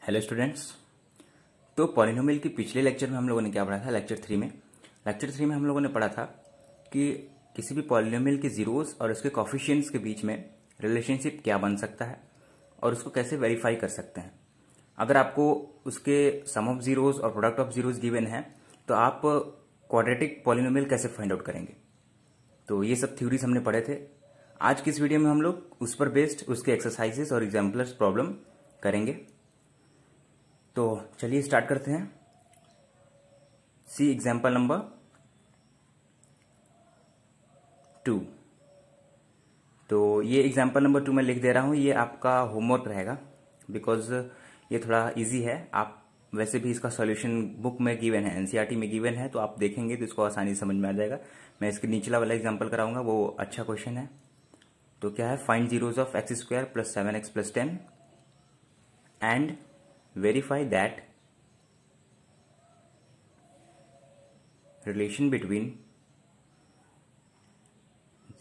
Hello students. तो polynomial के पिछले लेक्चर में हम लोगों ने क्या पढ़ा था? लेक्चर 3 में हम लोगों ने पढ़ा था कि किसी भी पॉलिनोमियल के जीरोस और उसके कॉफिशिएंट्स के बीच में रिलेशनशिप क्या बन सकता है और उसको कैसे वेरीफाई कर सकते हैं। अगर आपको उसके सम ऑफ जीरोस और प्रोडक्ट ऑफ जीरोस गिवन है तो आप क्वाड्रेटिक पॉलिनोमियल कैसे फाइंड आउट करेंगे। तो ये सब थ्योरीज हमने पढ़े थे। आज की इस वीडियो में हम लोग उस पर बेस्ड उसके एक्सरसाइजेस और एग्जाम्पलर्स प्रॉब्लम करेंगे। तो चलिए स्टार्ट करते हैं। सी एग्जाम्पल नंबर 2। तो ये एग्जाम्पल नंबर 2 मैं लिख दे रहा हूं, ये आपका होमवर्क रहेगा बिकॉज ये थोड़ा इजी है। आप वैसे भी इसका सॉल्यूशन बुक में गिवन है, एनसीईआरटी में गिवन है, तो आप देखेंगे तो इसको आसानी से समझ में आ जाएगा। मैं इसके निचला वाला एग्जाम्पल कराऊंगा, वो अच्छा क्वेश्चन है। तो क्या है? Find zeros of x square plus 7x plus 10 and verify that relation between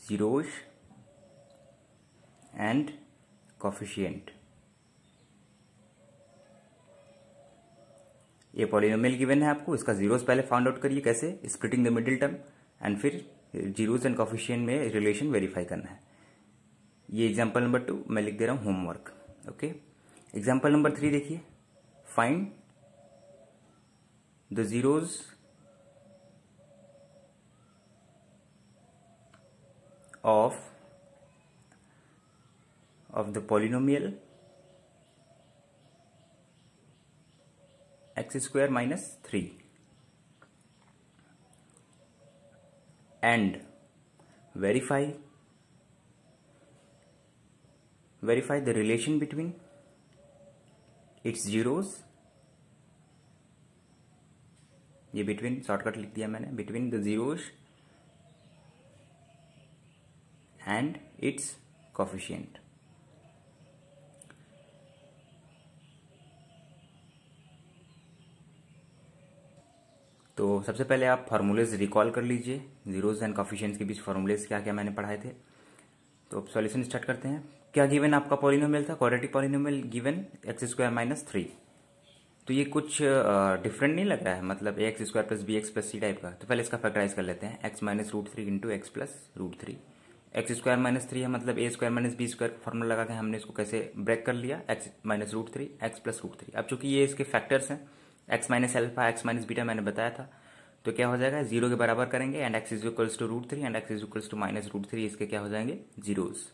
zeros and coefficient। ये पॉलिनोमियल गिवन है आपको, इसका जीरोस पहले फाउंड आउट करिए कैसे, splitting the middle term and फिर जीरोस एंड कोफिशिएंट में रिलेशन वेरीफाई करना है। ये एग्जांपल नंबर 2 मैं लिख दे रहा हूं होमवर्क। ओके, एग्जांपल नंबर 3 देखिए। Find the zeros of the polynomial x square minus 3 and verify the relation between its zeros। ये बिटवीन शॉर्टकट लिख दिया मैंने, between the zeros and it's coefficient. तो सबसे पहले आप फार्मूलेज रिकॉल कर लीजिए, जीरोस एंड कोफिशिएंट्स के बीच फार्मूलेज क्या क्या मैंने पढ़ाए थे। तो अब सॉल्यूशन स्टार्ट करते हैं। क्या गिवन आपका पॉलिनोमियल था? Quadratic polynomial given x square minus 3। तो ये कुछ डिफरेंट नहीं लग रहा है, मतलब a x square plus b x plus c type का। तो पहले इसका फैक्टराइज कर लेते हैं। X minus root 3 into x plus root 3। X square minus 3 है, मतलब a square minus b square formula लगा के हमने इसको कैसे ब्रेक कर लिया, x minus root 3 x plus root 3। अब चूंकि ये इसके फैक्टर्स हैं, x minus alpha x minus beta मैंने बताया था, तो क्या हो जाएगा, जीरो के बराबर करेंगे and x is equals to root 3 and x is equals to minus root 3। इसके क्या हो जाएंगे, जीरोस।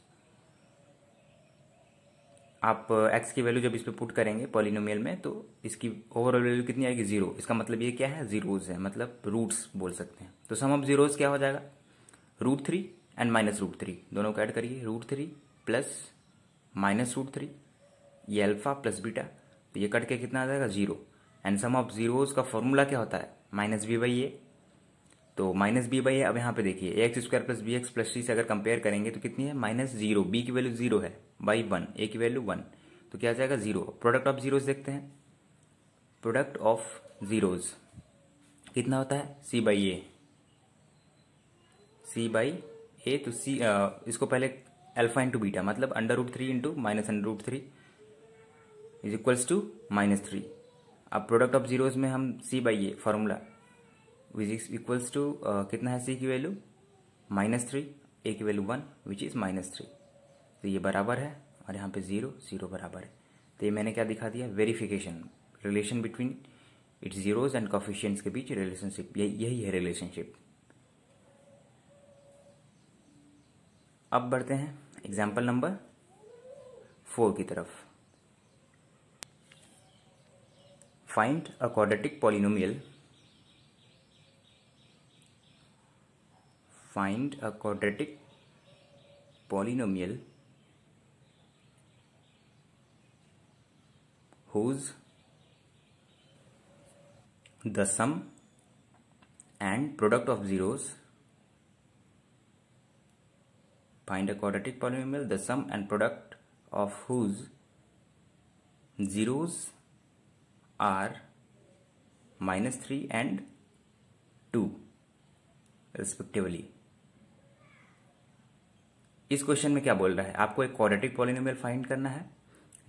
आप x की वैल्यू जब इस पे पुट करेंगे पॉलिनोमियल में तो इसकी ओवरऑल वैल्यू कितनी आएगी, 0। इसका मतलब ये क्या है, जीरोस है, मतलब रूट्स बोल सकते हैं। तो सम ऑफ जीरोस क्या हो जाएगा, रूट 3 एंड माइनस रूट 3 दोनों को ऐड करिए, रूट 3 प्लस माइनस रूट 3, ये अल्फा प्लस बीटा, तो ये कट के कितना आ जाएगा, 0। एंड सम ऑफ जीरोस का फॉर्मूला क्या होता है, माइनस बी बाई ए। तो माइनस बी बाई ए, अब यहाँ पे देखिए a x square plus b x plus c से अगर कंपेयर करेंगे तो कितनी है, माइनस 0। बी की वैल्यू 0 है बाई 1, ए की वैल्यू 1, तो क्या आ जाएगा, 0। प्रोडक्ट ऑफ जीरोस देखते हैं। प्रोडक्ट ऑफ जीरोस कितना होता है, सी बाई ए। सी बाई ए, तो सी इसको पहले अल्फा इंटू बीटा, मतलब under root 3 into minus under root 3 is equals to minus 3। अब प्रोडक्ट ऑफ जीरोस में हम c by a formula which is equals to कितना है, सी की वैल्यू माइनस 3, ए की वैल्यू 1 विच इज माइनस 3। तो ये बराबर है और यहाँ पे 0 0 बराबर है। तो ये मैंने क्या दिखा दिया, verification, relation between its zeros and coefficients के बीच रिलेशनशिप, यही है रिलेशनशिप। अब बढ़ते हैं एग्जाम्पल नंबर 4 की तरफ। Find a quadratic polynomial. Find a quadratic polynomial whose the sum and product of zeros. Find a quadratic polynomial the sum and product of whose zeros are minus 3 and 2 respectively। इस question में क्या बोल रहा है, आपको एक quadratic polynomial find करना है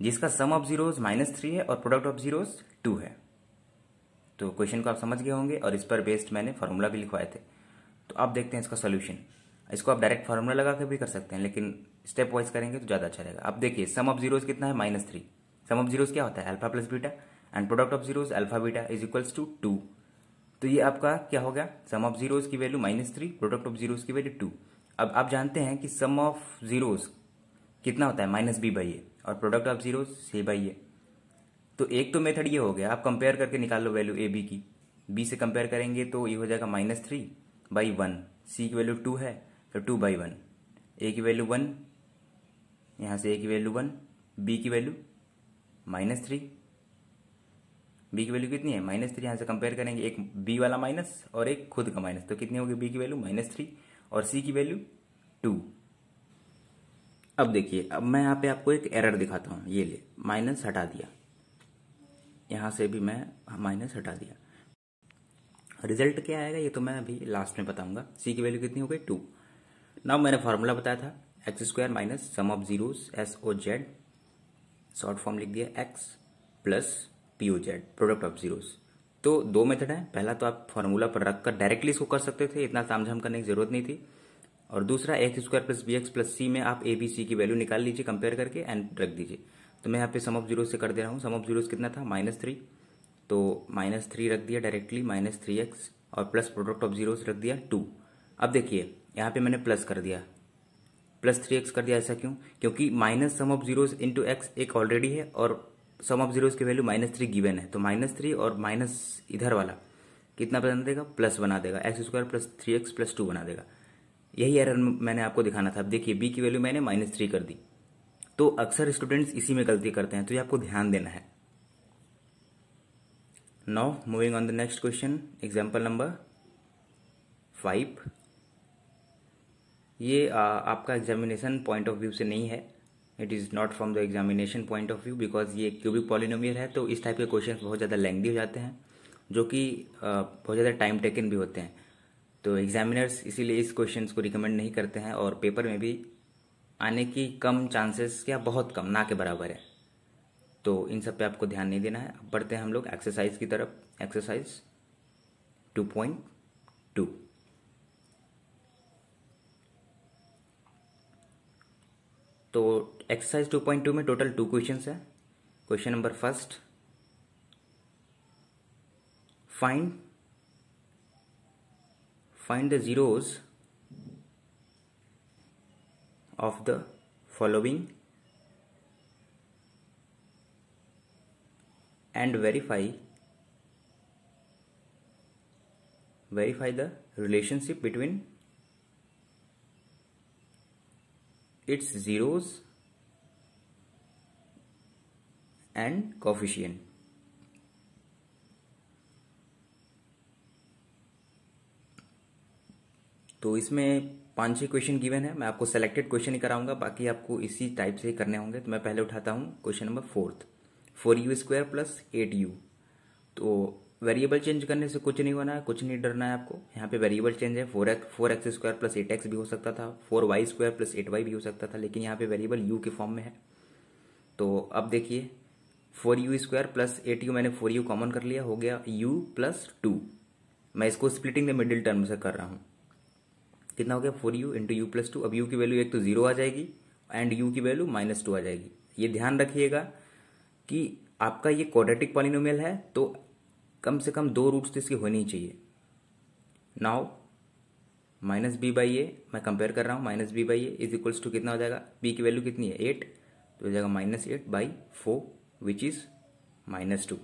जिसका सम ऑफ जीरोज -3 है और प्रोडक्ट ऑफ जीरोज 2 है। तो क्वेश्चन को आप समझ गए होंगे और इस पर बेस्ड मैंने फार्मूला भी लिखवाए थे। तो अब देखते हैं इसका सोल्यूशन। इसको आप डायरेक्ट फार्मूला लगा के भी कर सकते हैं, लेकिन स्टेप वाइज करेंगे तो ज़्यादा अच्छा रहेगा। अब देखिए सम ऑफ जीरोज कितना है, -3। सम ऑफ जीरोज क्या होता है, alpha plus beta, and product of zeros alpha beta is equals to 2। तो ये आपका क्या हो गया, सम ऑफ जीरोज की वैल्यू -3, प्रोडक्ट ऑफ जीरोज की वैल्यू 2। अब आप जानते हैं कि सम ऑफ जीरोज कितना होता है, -b/a, और प्रोडक्ट ऑफ जीरोज c/a। तो एक तो मेथड ये हो गया, आप कंपेयर करके निकाल लो वैल्यू ए बी की। बी से कंपेयर करेंगे तो ये हो जाएगा -3/1, सी की वैल्यू 2 है तो 2/1, ए की वैल्यू 1, यहाँ से ए की वैल्यू 1, बी की वैल्यू -3, बी की वैल्यू कितनी है -3, यहाँ से कंपेयर करेंगे, एक बी वाला माइनस और एक खुद का माइनस, तो कितनी होगी बी की वैल्यू -3 और सी की वैल्यू 2। अब देखिए, अब मैं यहाँ पे आपको एक एरर दिखाता हूँ, ये ले माइनस हटा दिया, यहाँ से भी मैं माइनस हटा दिया, रिजल्ट क्या आएगा ये तो मैं अभी लास्ट में बताऊंगा। सी की वैल्यू कितनी हो गई 2। नाउ मैंने फॉर्मूला बताया था x² minus sum of zeros SOZ, short form लिख दिया x plus POZ, product of zeros. तो दो मेथड है, पहला तो आप फॉर्मूला पर रखकर डायरेक्टली इसको कर सकते थे, इतना तामझाम करने की जरूरत नहीं थी, और दूसरा x² plus BX plus C में आप A B C की वैल्यू निकाल लीजिए कंपेयर करके एंड रख दीजिए। तो मैं यहाँ पे सम ऑफ जीरोस से कर दे रहा हूँ। सम ऑफ जीरोस कितना था -3, तो -3 रख दिया डायरेक्टली, -3x, और प्लस प्रोडक्ट ऑफ जीरोस रख दिया 2। अब देखिए यहाँ पे मैंने प्लस कर दिया, +3x कर दिया। ऐसा क्यों, क्योंकि minus sum of zeros into x एक ऑलरेडी है और सम ऑफ जीरोस की वैल्यू -3 गिवन है, तो -3 और माइनस इधर वाला कितना बना देगा, प्लस बना देगा, x² प्लस 3x प्लस 2 बना देगा। यही एरर मैंने आपको दिखाना था। अब देखिए बी की वैल्यू मैंने -3 कर दी। तो अक्सर स्टूडेंट्स इसी में गलती करते हैं, तो ये आपको ध्यान देना है। Now moving on the next question, example number 5। ये आपका एग्जामिनेशन पॉइंट ऑफ व्यू से नहीं है, it is not from the examination point of view, because ये क्यूबिक पॉलिनोमियल है, तो इस टाइप के क्वेश्चंस बहुत ज़्यादा लेंथी हो जाते हैं, जो कि बहुत ज़्यादा टाइम टेकन भी होते हैं। तो एग्जामिनर्स इसीलिए इस क्वेश्चंस को रिकमेंड नहीं करते हैं, और पेपर में भी आने की कम चांसेस, क्या बहुत कम, ना के बराबर है। तो इन सब पे आपको ध्यान नहीं देना है। अब बढ़ते हैं हम लोग एक्सरसाइज की तरफ। एक्सरसाइज 2.2। तो एक्सरसाइज 2.2 में टोटल 2 क्वेश्चंस है। Question number first, find the zeros of the following and verify the relationship between its zeros and coefficient। तो इसमें 5-6 क्वेश्चन गिवन है, मैं आपको सेलेक्टेड क्वेश्चन ही कराऊंगा, बाकी आपको इसी टाइप से ही करने होंगे। तो मैं पहले उठाता हूं question number 4u² plus 8u। तो वेरिएबल चेंज करने से कुछ नहीं होना है, कुछ नहीं डरना है आपको। यहाँ पे वेरिएबल चेंज है, 4x² प्लस 8x भी हो सकता था, 4y² प्लस 8y भी हो सकता था, लेकिन यहाँ पे वेरिएबल u के फॉर्म में है। तो अब देखिए 4u² प्लस 8u, मैंने 4u कॉमन कर लिया, हो गया u प्लस 2। मैं इसको स्प्लिटिंग द मिडिल टर्म से कर रहा हूँ। कितना हो गया 4u इंटू यू प्लस 2। अब u की वैल्यू एक तो 0 आ जाएगी एंड u की वैल्यू -2 आ जाएगी। ये ध्यान रखिएगा कि आपका ये क्वाड्रेटिक पॉलिनोमियल है, तो कम से कम 2 रूट्स तो इसकी होनी चाहिए। नाउ -b/a मैं कंपेयर कर रहा हूँ, -b/a इज इक्वल्स टू कितना हो जाएगा, b की वैल्यू कितनी है 8, तो हो जाएगा -8/4 which is -2,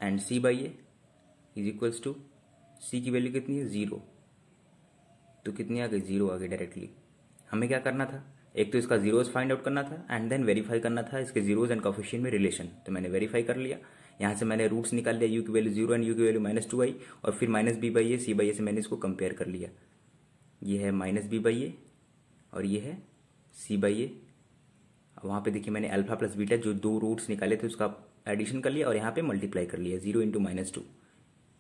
and c/a is equals to, c की वैल्यू कितनी है 0, तो कितनी आ गई 0 आ गई डायरेक्टली। हमें क्या करना था, एक तो इसका जीरोस फाइंड आउट करना था एंड देन वेरीफाई करना था इसके जीरोस एंड कोएफिशिएंट में रिलेशन। तो मैंने वेरीफाई कर लिया, यहाँ से मैंने रूट्स निकाल लिया, यू की वैल्यू 0 एंड यू की वैल्यू -2 आई, और फिर -b/a c/a से मैंने इसको कंपेयर कर लिया। ये है -b/a और ये है c/a। वहाँ पे देखिए मैंने अल्फा प्लस बीटा जो 2 रूट्स निकाले थे उसका एडिशन कर लिया और यहाँ पे मल्टीप्लाई कर लिया, 0 इंटू -2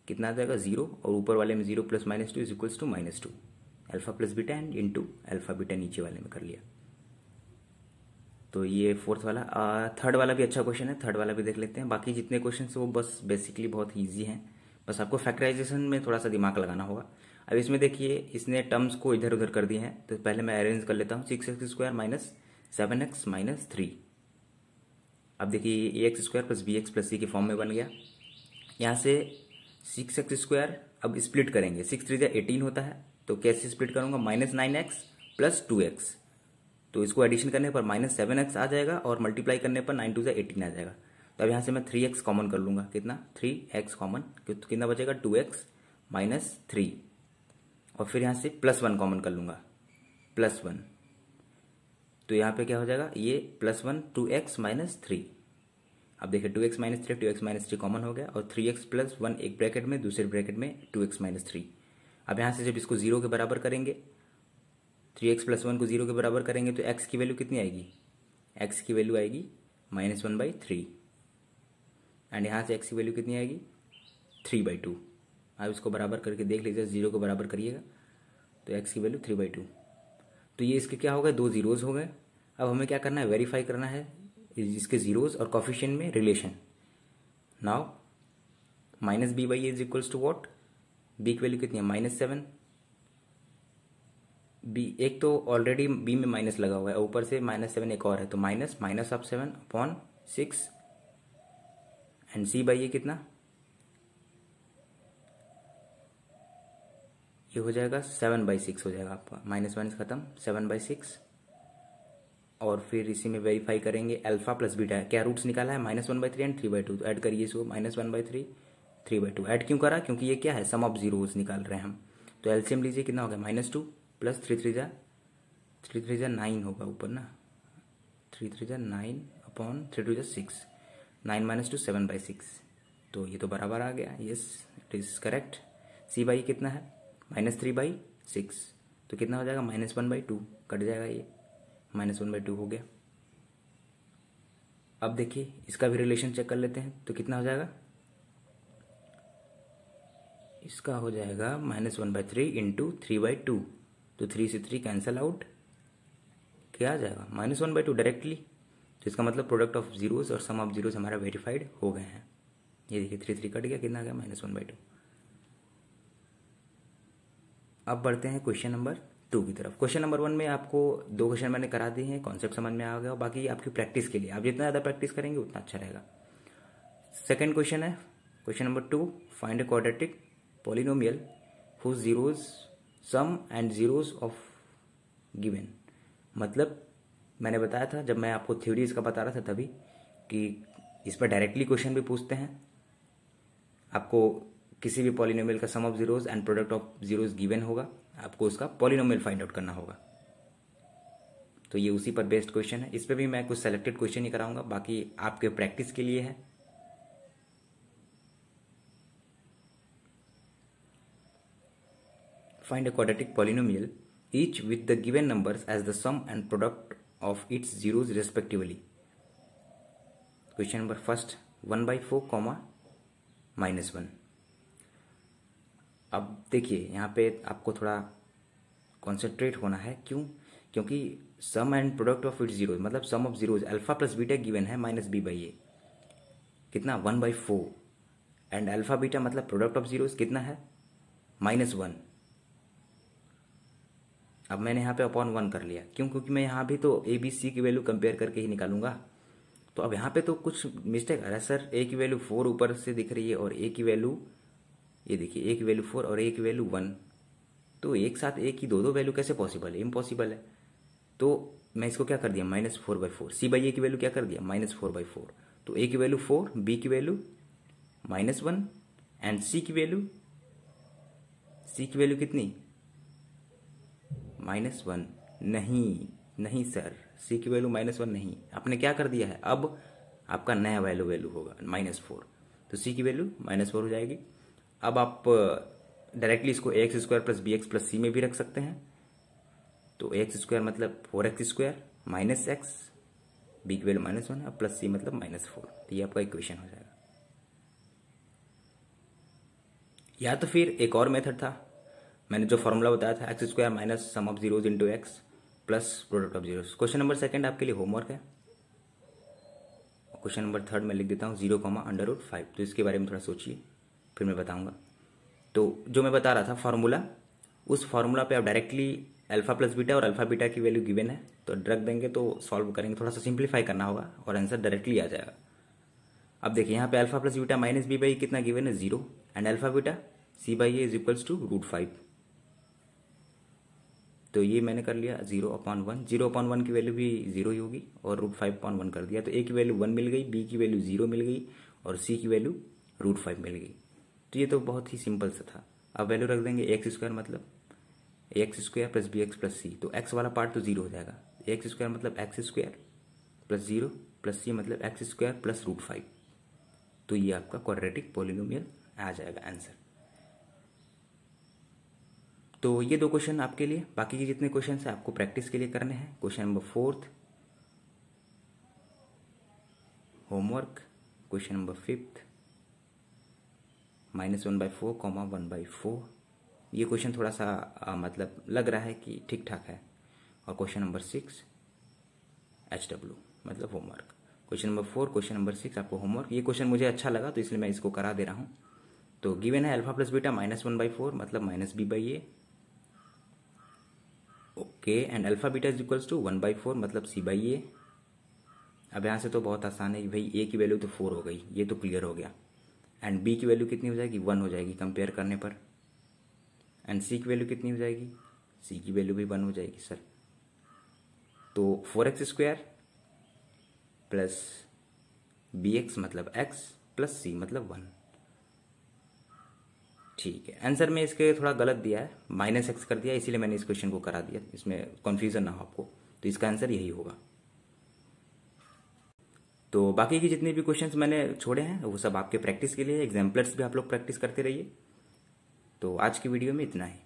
कितना आ जाएगा 0, और ऊपर वाले में 0 plus -2 is equals to -2। Alpha plus beta and into alpha beta नीचे वाले में कर लिया। तो ये फोर्थ वाला। थर्ड वाला भी अच्छा क्वेश्चन है, थर्ड वाला भी देख लेते हैं। बाकी जितने क्वेश्चन वो बस बेसिकली बहुत ईजी हैं, बस आपको फैक्टराइजेशन में थोड़ा सा दिमाग लगाना होगा। अब इसमें देखिए इसने टर्म्स को इधर उधर कर दिए हैं, तो पहले मैं अरेंज कर लेता हूँ। 6x² minus 7x minus 3। अब देखिए a x square plus b x plus c के फॉर्म में बन गया। यहाँ से 6x² अब स्प्लिट करेंगे, 6 3 18 होता है, तो कैसे स्प्लिट करूँगा, -9x प्लस 2x। तो इसको एडिशन करने पर -7x आ जाएगा और मल्टीप्लाई करने पर 9 2 18 आ जाएगा। तो अब यहाँ से मैं 3x कॉमन कर लूँगा, कितना 3x कॉमन, तो कितना बचेगा 2x माइनस 3। और फिर यहाँ से +1 कॉमन कर लूँगा, +1। तो यहाँ पे क्या हो जाएगा, ये +1 2x माइनस 3। अब देखिए 2x minus 3 2x minus 3 common हो गया, और 3x प्लस 1 एक ब्रैकेट में, दूसरे ब्रैकेट में 2x माइनस 3। अब यहाँ से जब इसको 0 के बराबर करेंगे, 3x प्लस 1 को 0 के बराबर करेंगे, तो x की वैल्यू कितनी आएगी, x की वैल्यू आएगी -1/3। एंड यहाँ से x की वैल्यू कितनी आएगी 3/2। आप इसको बराबर करके देख लीजिए, 0 को बराबर करिएगा तो x की वैल्यू 3/2। तो ये इसके क्या हो गए, 2 जीरोज हो गए। अब हमें क्या करना है, वेरीफाई करना है इसके जीरोज और कोफिशिएंट में relation. Now -b/a is equals to what, b की वैल्यू कितनी है -7। b एक तो ऑलरेडी b में माइनस लगा हुआ है, ऊपर से -7 एक और है, तो -7/6। एंड c/a कितना, ये हो जाएगा 7/6 हो जाएगा आपका, -1 खत्म, 7/6। और फिर इसी में वेरीफाई करेंगे अल्फा प्लस बीटा, क्या रूट्स निकाला है -1/3 एंड 3/2, तो ऐड करिए इसको, -1/3 3/2। ऐड क्यों करा, क्योंकि ये क्या है, सम ऑफ जीरोस निकाल रहे हैं हम। तो एलसीएम लीजिए, कितना हो गया, -2 प्लस 3 3 जा 9 होगा ऊपर ना, 3 3 जा 9 अपॉन 3 2 जा 6, 9 - 2 7/6। तो ये तो बराबर आ गया, yes it is correct. c/e कितना है -3/6, तो कितना हो जाएगा -1/2, कट जाएगा, ये -1/2 हो गया। अब देखिए इसका भी रिलेशन चेक कर लेते हैं, तो कितना हो जाएगा, इसका हो जाएगा -1/3 इंटू 3/2, तो 3 से 3 कैंसल आउट, क्या आ जाएगा -1/2 डायरेक्टली। तो इसका मतलब प्रोडक्ट ऑफ जीरोस और सम ऑफ जीरोस हमारा वेरीफाइड हो गए हैं। ये देखिए 3 3 कट गया, कितना आ गया -1/2। अब बढ़ते हैं क्वेश्चन नंबर 2 की तरफ। क्वेश्चन नंबर 1 में आपको 2 क्वेश्चन मैंने करा दिए हैं, कॉन्सेप्ट समझ में आ गया, बाकी आपकी प्रैक्टिस के लिए, आप जितना ज़्यादा प्रैक्टिस करेंगे उतना अच्छा रहेगा। सेकंड क्वेश्चन है, question number 2, find a quadratic polynomial whose zeros sum and zeros of given. मतलब मैंने बताया था जब मैं आपको थ्योरी इसका बता रहा था तभी, कि इस पर डायरेक्टली क्वेश्चन भी पूछते हैं। आपको किसी भी पॉलिनोमियल का sum of zeros and product of zeros given होगा, आपको उसका पॉलिनोमियल फाइंड आउट करना होगा। तो ये उसी पर बेस्ड क्वेश्चन है। इस पर भी मैं कुछ सेलेक्टेड क्वेश्चन ही कराऊंगा, बाकी आपके प्रैक्टिस के लिए है। Find a quadratic polynomial each with the given numbers as the sum and product of its zeros respectively. Question number first, 1/4, -1। अब देखिए यहाँ पे आपको थोड़ा कॉन्सेंट्रेट होना है, क्यों, क्योंकि sum and product of its zeros, मतलब sum of zeros alpha plus beta given है -b/a, कितना 1/4, एंड अल्फा बीटा मतलब प्रोडक्ट ऑफ जीरोज कितना है -1। अब मैंने यहाँ पे अपॉन 1 कर लिया, क्यों, क्योंकि मैं यहाँ भी तो ए बी सी की वैल्यू कंपेयर करके ही निकालूंगा। तो अब यहाँ पे तो कुछ मिस्टेक आ रहा है सर, ए की वैल्यू 4 ऊपर से दिख रही है और ए की वैल्यू, ये देखिए ए की वैल्यू 4 और ए की वैल्यू 1, तो एक साथ ए की दो वैल्यू कैसे पॉसिबल है, इम्पॉसिबल है। तो मैं इसको क्या कर दिया -4/4, c/a की वैल्यू क्या कर दिया -4/4। तो ए की वैल्यू 4, बी की वैल्यू -1 एंड सी की वैल्यू कितनी -1। नहीं सर, सी की वैल्यू -1 नहीं, आपने क्या कर दिया है, अब आपका नया वैल्यू होगा -4, तो सी की वैल्यू -4 हो जाएगी। अब आप डायरेक्टली इसको ax² प्लस bx प्लस सी में भी रख सकते हैं। तो ax² मतलब 4x² माइनस एक्स, बी की वैल्यू -1 और प्लस सी मतलब -4, तो ये आपका इक्वेशन हो जाएगा। या तो फिर एक और मेथड था, मैंने जो फॉर्मूला बताया था x² minus sum of zeros into x plus product of zeros. Question number 2 आपके लिए होमवर्क है, क्वेश्चन नंबर 3 में लिख देता हूँ 0,√5। तो इसके बारे में थोड़ा सोचिए, फिर मैं बताऊँगा। तो जो मैं बता रहा था फार्मूला, उस फार्मूला पे आप डायरेक्टली अल्फा प्लस बीटा और अल्फा बीटा की वैल्यू गिवन है तो रख देंगे, तो सॉल्व करेंगे, थोड़ा सा सिंप्लीफाई करना होगा और आंसर डायरेक्टली आ जाएगा। अब देखिए यहाँ पे alpha plus beta minus B by कितना गिवन है 0 and alpha beta C by A is equals to √5। तो ये मैंने कर लिया 0/1, 0/1 की वैल्यू भी 0 ही होगी और √5/1 कर दिया। तो ए की वैल्यू 1 मिल गई, बी की वैल्यू 0 मिल गई और सी की वैल्यू √5 मिल गई। तो ये तो बहुत ही सिंपल सा था। अब वैल्यू रख देंगे x² मतलब ax² प्लस bx प्लस सी। तो x वाला पार्ट तो 0 हो जाएगा, x² मतलब x² प्लस 0 प्लस सी मतलब x² प्लस √5। तो ये आपका क्वाड्रेटिक पॉलिनोमियल आ जाएगा आंसर। तो ये 2 क्वेश्चन आपके लिए, बाकी के जितने क्वेश्चन है आपको प्रैक्टिस के लिए करने हैं। Question number 4 homework, question number 5 -1/4, 1/4। ये क्वेश्चन थोड़ा सा मतलब लग रहा है कि ठीक ठाक है। और क्वेश्चन नंबर 6 HW मतलब homework. Question number 4, question number 6 आपको होमवर्क। ये क्वेश्चन मुझे अच्छा लगा तो इसलिए मैं इसको करा दे रहा हूँ। तो गिवन है अल्फा प्लस बीटा -1/4 मतलब -b/a, okay, and alpha beta is equals to 1/4 मतलब c/a। अब यहाँ से तो बहुत आसान है कि भाई a की वैल्यू तो 4 हो गई, ये तो क्लियर हो गया। एंड b की वैल्यू कितनी हो जाएगी 1 हो जाएगी कंपेयर करने पर। एंड c की वैल्यू कितनी हो जाएगी, c की वैल्यू भी 1 हो जाएगी सर। तो 4x² प्लस bx मतलब x प्लस c मतलब 1। ठीक है, आंसर में इसके थोड़ा गलत दिया है, -x कर दिया, इसीलिए मैंने इस क्वेश्चन को करा दिया, इसमें कन्फ्यूजन ना हो आपको। तो इसका आंसर यही होगा। तो बाकी के जितने भी क्वेश्चंस मैंने छोड़े हैं वो सब आपके प्रैक्टिस के लिए, एग्जाम्पलर्स भी आप लोग प्रैक्टिस करते रहिए। तो आज की वीडियो में इतना ही।